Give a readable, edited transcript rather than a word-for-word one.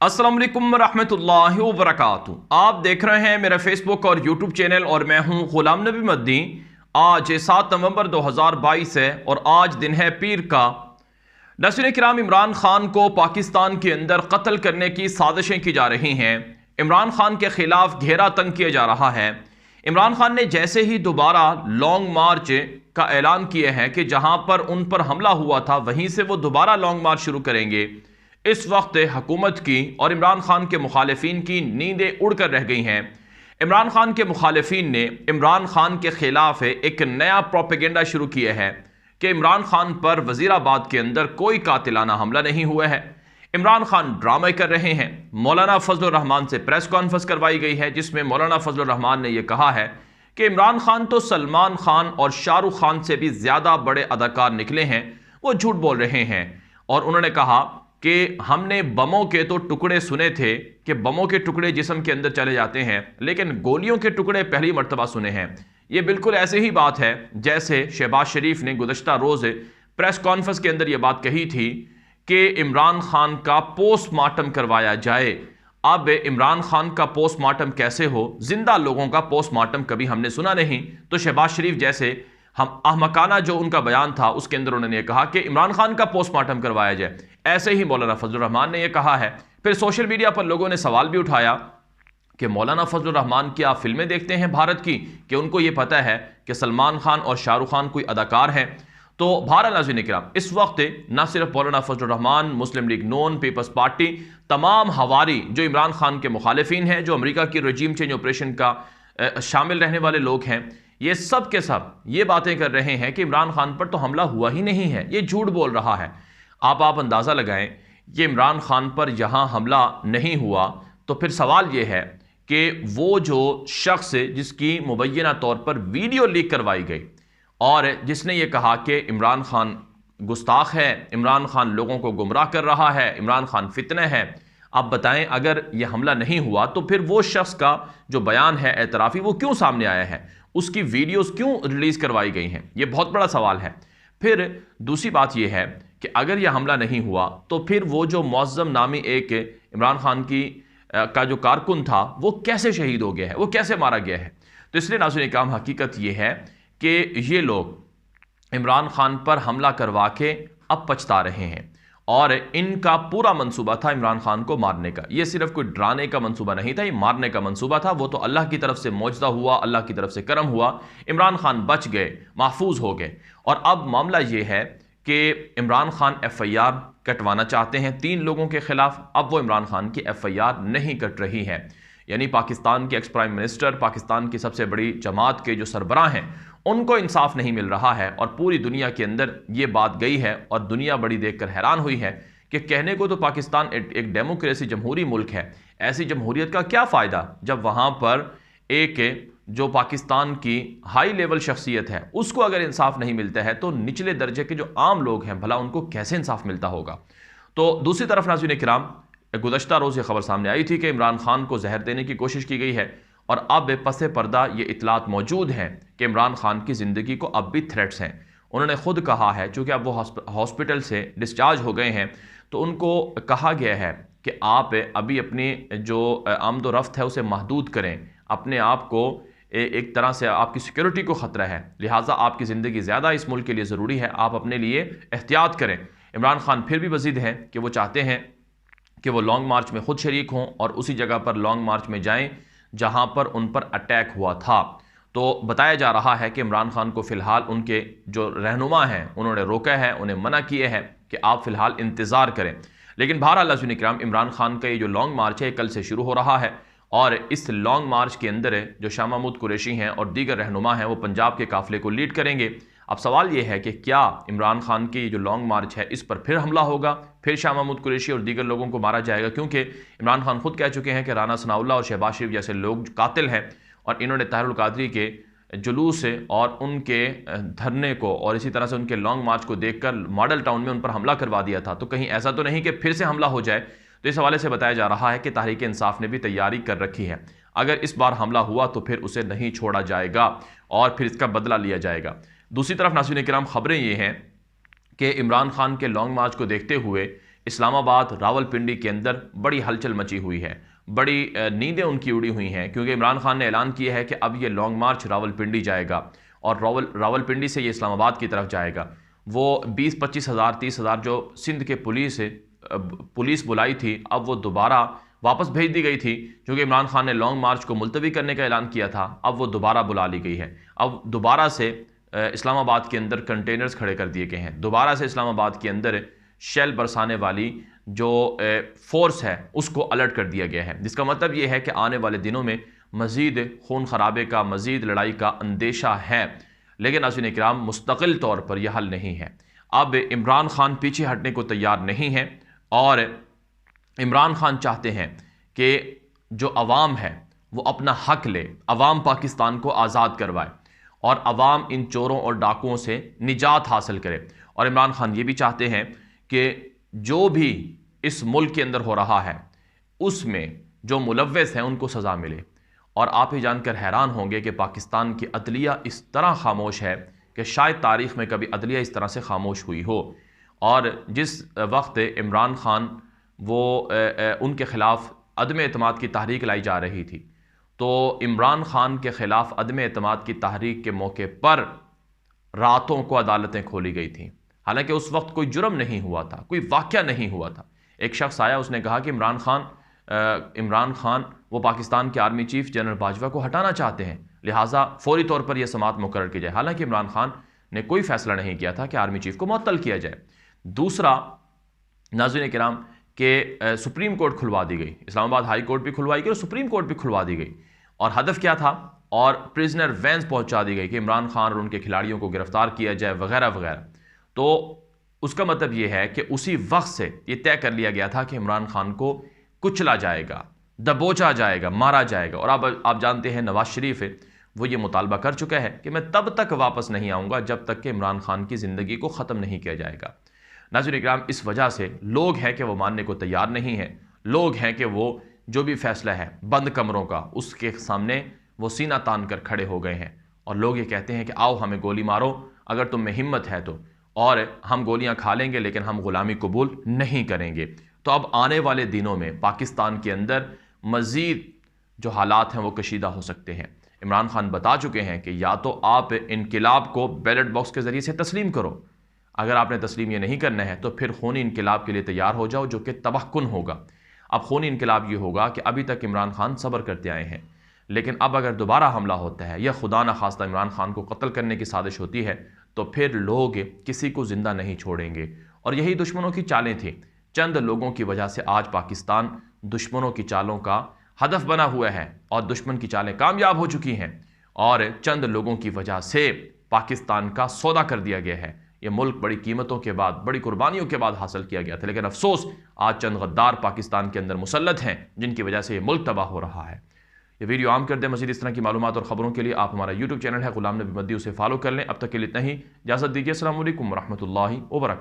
अस्सलाम वालेकुम रहमतुल्लाहि व बरकातुहू। आप देख रहे हैं मेरा फेसबुक और यूट्यूब चैनल और मैं हूं गुलाम नबी मद्दी। आज 7 नवंबर 2022 है और आज दिन है पीर का। नाज़रीन किराम, इमरान खान को पाकिस्तान के अंदर कत्ल करने की साजिशें की जा रही हैं। इमरान खान के खिलाफ घेरा तंग किया जा रहा है। इमरान खान ने जैसे ही दोबारा लॉन्ग मार्च का ऐलान किया है कि जहां पर उन पर हमला हुआ था वहीं से वो दोबारा लॉन्ग मार्च शुरू करेंगे। इस वक्त हुकूमत की और इमरान खान के मुखालिफिन की नींदें उड़कर रह गई हैं। इमरान खान के मुखालिफिन ने इमरान खान के खिलाफ एक नया प्रोपेगेंडा शुरू किया है कि इमरान खान पर वजीराबाद के अंदर कोई कातिलाना हमला नहीं हुआ है। इमरान खान ड्रामे कर रहे हैं। मौलाना फजलुर रहमान से प्रेस कॉन्फ्रेंस करवाई गई है जिसमें मौलाना फजलुर रहमान ने यह कहा है कि इमरान खान तो सलमान खान और शाहरुख खान से भी ज़्यादा बड़े अदाकार निकले हैं, वो झूठ बोल रहे हैं। और उन्होंने कहा कि हमने बमों के तो टुकड़े सुने थे कि बमों के टुकड़े जिस्म के अंदर चले जाते हैं, लेकिन गोलियों के टुकड़े पहली मर्तबा सुने हैं। ये बिल्कुल ऐसे ही बात है जैसे शहबाज शरीफ ने गुज़श्ता रोज़ प्रेस कॉन्फ्रेंस के अंदर ये बात कही थी कि इमरान खान का पोस्टमार्टम करवाया जाए। अब इमरान खान का पोस्टमार्टम कैसे हो, जिंदा लोगों का पोस्टमार्टम कभी हमने सुना नहीं। तो शहबाज शरीफ जैसे हम अहमकाना जो उनका बयान था उसके अंदर उन्होंने कहा कि इमरान खान का पोस्टमार्टम करवाया जाए, ऐसे ही मौलाना फजलुर रहमान ने यह कहा है। फिर सोशल मीडिया पर लोगों ने सवाल भी उठाया कि मौलाना फजलुर रहमान की आप फिल्में देखते हैं भारत की, कि उनको ये पता है कि सलमान खान और शाहरुख खान कोई अदाकार हैं। तो बहरहाल नाज़रीन किराम, इस वक्त न सिर्फ मौलाना फजलुर रहमान, मुस्लिम लीग नून, पीपल्स पार्टी, तमाम हवारी जो इमरान खान के मुखालिफिन हैं, जो अमेरिका की रजीम चेंज ऑपरेशन का शामिल रहने वाले लोग हैं, ये सब के सब ये बातें कर रहे हैं कि इमरान खान पर तो हमला हुआ ही नहीं है, ये झूठ बोल रहा है। आप अंदाज़ा लगाएं, ये इमरान खान पर यहाँ हमला नहीं हुआ तो फिर सवाल ये है कि वो जो शख्स जिसकी मुबैना तौर पर वीडियो लीक करवाई गई और जिसने ये कहा कि इमरान खान गुस्ताख है, इमरान खान लोगों को गुमराह कर रहा है, इमरान खान फितने है, आप बताएं अगर ये हमला नहीं हुआ तो फिर वो शख्स का जो बयान है एतराफ़ी वो क्यों सामने आया है, उसकी वीडियोस क्यों रिलीज़ करवाई गई हैं? ये बहुत बड़ा सवाल है। फिर दूसरी बात यह है कि अगर यह हमला नहीं हुआ तो फिर वो जो मुअज़्ज़म नामी एक इमरान खान की का जो कारकुन था वो कैसे शहीद हो गया है, वो कैसे मारा गया है। तो इसलिए नाज़रीन काम हकीकत ये है कि ये लोग इमरान खान पर हमला करवा के अब पछता रहे हैं और इनका पूरा मंसूबा था इमरान खान को मारने का। ये सिर्फ कोई डराने का मंसूबा नहीं था, ये मारने का मंसूबा था। वो तो अल्लाह की तरफ से मौजज़ा हुआ, अल्लाह की तरफ से करम हुआ, इमरान खान बच गए, महफूज हो गए। और अब मामला ये है कि इमरान खान FIR कटवाना चाहते हैं 3 लोगों के खिलाफ। अब वो इमरान खान की FIR नहीं कट रही है, यानी पाकिस्तान के एक्स प्राइम मिनिस्टर, पाकिस्तान की सबसे बड़ी जमात के जो सरबराह हैं, उनको इंसाफ नहीं मिल रहा है। और पूरी दुनिया के अंदर ये बात गई है और दुनिया बड़ी देखकर हैरान हुई है कि कहने को तो पाकिस्तान एक डेमोक्रेसी जमहूरी मुल्क है, ऐसी जमहूरियत का क्या फ़ायदा जब वहाँ पर एक जो पाकिस्तान की हाई लेवल शख्सियत है उसको अगर इंसाफ नहीं मिलता है तो निचले दर्जे के जो आम लोग हैं भला उनको कैसे इंसाफ मिलता होगा। तो दूसरी तरफ नाज़रीन किराम, गुज़श्ता रोज़ ये खबर सामने आई थी कि इमरान खान को जहर देने की कोशिश की गई है और अब पसे पर्दा ये इतलात मौजूद हैं कि इमरान खान की ज़िंदगी को अब भी थ्रेट्स हैं। उन्होंने खुद कहा है, चूँकि अब वो हॉस्पिटल से डिस्चार्ज हो गए हैं, तो उनको कहा गया है कि आप अभी अपनी जो आमदोरफ्त है उसे महदूद करें, अपने आप को एक तरह से आपकी सिक्योरिटी को ख़तरा है, लिहाजा आपकी ज़िंदगी ज़्यादा इस मुल्क के लिए ज़रूरी है, आप अपने लिए एहतियात करें। इमरान खान फिर भी मज़ीद हैं कि वो चाहते हैं कि वो लॉन्ग मार्च में ख़ुद शरीक हों और उसी जगह पर लॉन्ग मार्च में जाएं जहां पर उन पर अटैक हुआ था। तो बताया जा रहा है कि इमरान खान को फ़िलहाल उनके जो रहनुमा हैं उन्होंने रोका है, उन्हें मना किए हैं कि आप फ़िलहाल इंतज़ार करें। लेकिन बहरहाल नाज़रीन किराम, इमरान खान का ये जो लॉन्ग मार्च है कल से शुरू हो रहा है और इस लॉन्ग मार्च के अंदर जो शाह महमूद कुरैशी हैं और दीगर रहनुमा हैं वो पंजाब के काफ़िले को लीड करेंगे। अब सवाल ये है कि क्या इमरान खान की जो लॉन्ग मार्च है इस पर फिर हमला होगा, फिर शाह महमूद कुरैशी और दीगर लोगों को मारा जाएगा, क्योंकि इमरान खान खुद कह चुके हैं कि राना सनाउल्लाह और शहबाज शरीफ जैसे लोग कातिल हैं और इन्होंने ताहिरुल कादरी के जुलूस और उनके धरने को और इसी तरह से उनके लॉन्ग मार्च को देखकर मॉडल टाउन में उन पर हमला करवा दिया था। तो कहीं ऐसा तो नहीं कि फिर से हमला हो जाए। तो इस हवाले से बताया जा रहा है कि तहरीक इंसाफ ने भी तैयारी कर रखी है, अगर इस बार हमला हुआ तो फिर उसे नहीं छोड़ा जाएगा और फिर इसका बदला लिया जाएगा। दूसरी तरफ नाज़रीन किराम, खबरें ये हैं कि इमरान खान के लॉन्ग मार्च को देखते हुए اسلام آباد راولپنڈی کے اندر بڑی ہلچل مچی ہوئی ہے، بڑی نیندیں ان کی اڑی ہوئی ہیں، کیونکہ عمران خان نے اعلان کیا ہے کہ اب یہ لانگ مارچ راولپنڈی جائے گا اور راولپنڈی سے یہ اسلام آباد کی طرف جائے گا۔ وہ 20-25 ہزار 30 ہزار جو سندھ کے پولیس بلائی تھی، اب وہ دوبارہ واپس بھیج دی گئی تھی، کیونکہ عمران خان نے لانگ مارچ کو ملتوی کرنے کا اعلان کیا تھا۔ اب وہ دوبارہ بلا لی گئی ہے، اب دوبارہ سے اسلام آباد کے اندر کنٹینرز کھڑے کر دیے گئے ہیں، دوبارہ سے اسلام آباد کے اندر شیل برسانے والی جو فورس ہے اس کو الرٹ کر دیا گیا ہے، جس کا مطلب یہ ہے کہ آنے والے دنوں میں مزید خون خرابے کا، مزید لڑائی کا اندیشہ ہے۔ لیکن ناظرین کرام، مستقل طور پر یہ حل نہیں ہے۔ اب عمران خان پیچھے ہٹنے کو تیار نہیں ہے، اور عمران خان چاہتے ہیں کہ جو عوام ہے وہ اپنا حق لے، عوام پاکستان کو آزاد کروائے اور عوام ان چوروں اور ڈاکوؤں سے نجات حاصل کرے۔ اور عمران خان یہ بھی چاہتے ہیں کہ جو بھی اس ملک کے اندر ہو رہا ہے اس میں جو ملوث ہیں ان کو سزا ملے۔ اور آپ یہ جان کر حیران ہوں گے کہ پاکستان کی عدلیہ اس طرح خاموش ہے کہ شاید تاریخ میں کبھی عدلیہ اس طرح سے خاموش ہوئی ہو۔ اور جس وقت عمران خان ان کے خلاف عدم اعتماد کی تحریک لائی جا رہی تھی، تو عمران خان کے خلاف عدم اعتماد کی تحریک کے موقع پر راتوں کو عدالتیں کھولی گئی تھیں، حالانکہ اس وقت کوئی جرم نہیں ہوا تھا، کوئی واقعہ نہیں ہوا تھا۔ ایک شخص آیا، اس نے کہا کہ عمران خان وہ پاکستان کے آرمی چیف جنرل باجوہ کو ہٹانا چاہتے ہیں، لہٰذا فوری طور پر یہ سماعت مقرر کی جائے، حالانکہ عمران خان نے کوئی فیصلہ نہیں کیا تھا کہ آرمی چیف کو معطل کیا جائے۔ دوسرا ناظرین کرام کہ سپریم کورٹ کھلوا دی گئی، اسلام آباد ہائی کورٹ بھی کھلوائی گئی اور سپریم کورٹ بھی کھلوا دی گئی، اور ہدف کیا تھا؟ اور پرزنر وینز پہنچا دی گئی کہ عمران خان اور ان کے کھلاڑیوں کو گرفتار کیا جائے وغیرہ وغیرہ۔ تو اس کا مطلب یہ ہے کہ اسی وقت سے یہ طے کر لیا گیا تھا کہ عمران خان کو کچلا جائے گا، دبوچا جائے گا، مارا جائے گا۔ اور اب آپ جانتے ہیں نواز شریف وہ یہ مطالبہ کر چکا ہے کہ میں تب تک واپس نہیں آؤں گا جب تک کہ عمران خان کی زندگی کو ختم نہیں کیا جائے گا۔ ناظرین اکرام، اس وجہ سے لوگ ہیں کہ وہ ماننے کو تیار نہیں ہیں، لوگ ہیں کہ وہ جو بھی فیصلہ ہے بند کمروں کا اس کے سامنے وہ سینہ تان کر کھڑے ہو گئے ہیں، اور لوگ یہ کہتے ہیں کہ آؤ ہمیں گولی مارو اگر تم میں ہمت ہے تو، اور ہم گولیاں کھا لیں گے لیکن ہم غلامی قبول نہیں کریں گے۔ تو اب آنے والے دنوں میں پاکستان کے اندر مزید جو حالات ہیں وہ کشیدہ ہو سکتے ہیں۔ عمران خان بتا چکے ہیں کہ یا تو آپ انقلاب کو بیلٹ باکس کے ذریعے سے تسلیم کرو، اگر آپ نے تسلیم یہ نہیں کرنا ہے تو پھر خونی انقلاب کے لیے تیار ہو جاؤ، جو کہ تباہ کن ہوگا۔ اب خونی انقلاب یہ ہوگا کہ ابھی تک عمران خان صبر کرتے آئے ہیں، لیکن اب اگر دوبارہ حملہ ہوتا ہے یا خدا نخواستہ عمران خان کو قتل کرنے کی سازش ہوتی ہے تو پھر لوگ کسی کو زندہ نہیں چھوڑیں گے۔ اور یہی دشمنوں کی چالیں تھیں، چند لوگوں کی وجہ سے آج پاکستان دشمنوں کی چالوں کا ہدف بنا ہوا ہے، اور دشمن کی چالیں کامیاب ہو چکی ہیں، اور چند لوگوں کی وجہ سے پاکستان کا سودا کر دیا گیا ہے۔ یہ ملک بڑی قیمتوں کے بعد، بڑی قربانیوں کے بعد حاصل کیا گیا تھا، لیکن افسوس آج چند غدار پاکستان کے اندر مسلط ہیں جن کی وجہ سے یہ ملک تباہ ہو رہا ہے۔ یہ ویڈیو عام کر دیں۔ مزید اس طرح کی معلومات اور خبروں کے لیے آپ ہمارا یوٹیوب چینل ہے غلام نبی مدی، اسے فالو کر لیں۔ اب تک کے لیے اتنا ہی، اجازت دیجیے۔ السلام علیکم ورحمۃ اللہ وبرکاتہ۔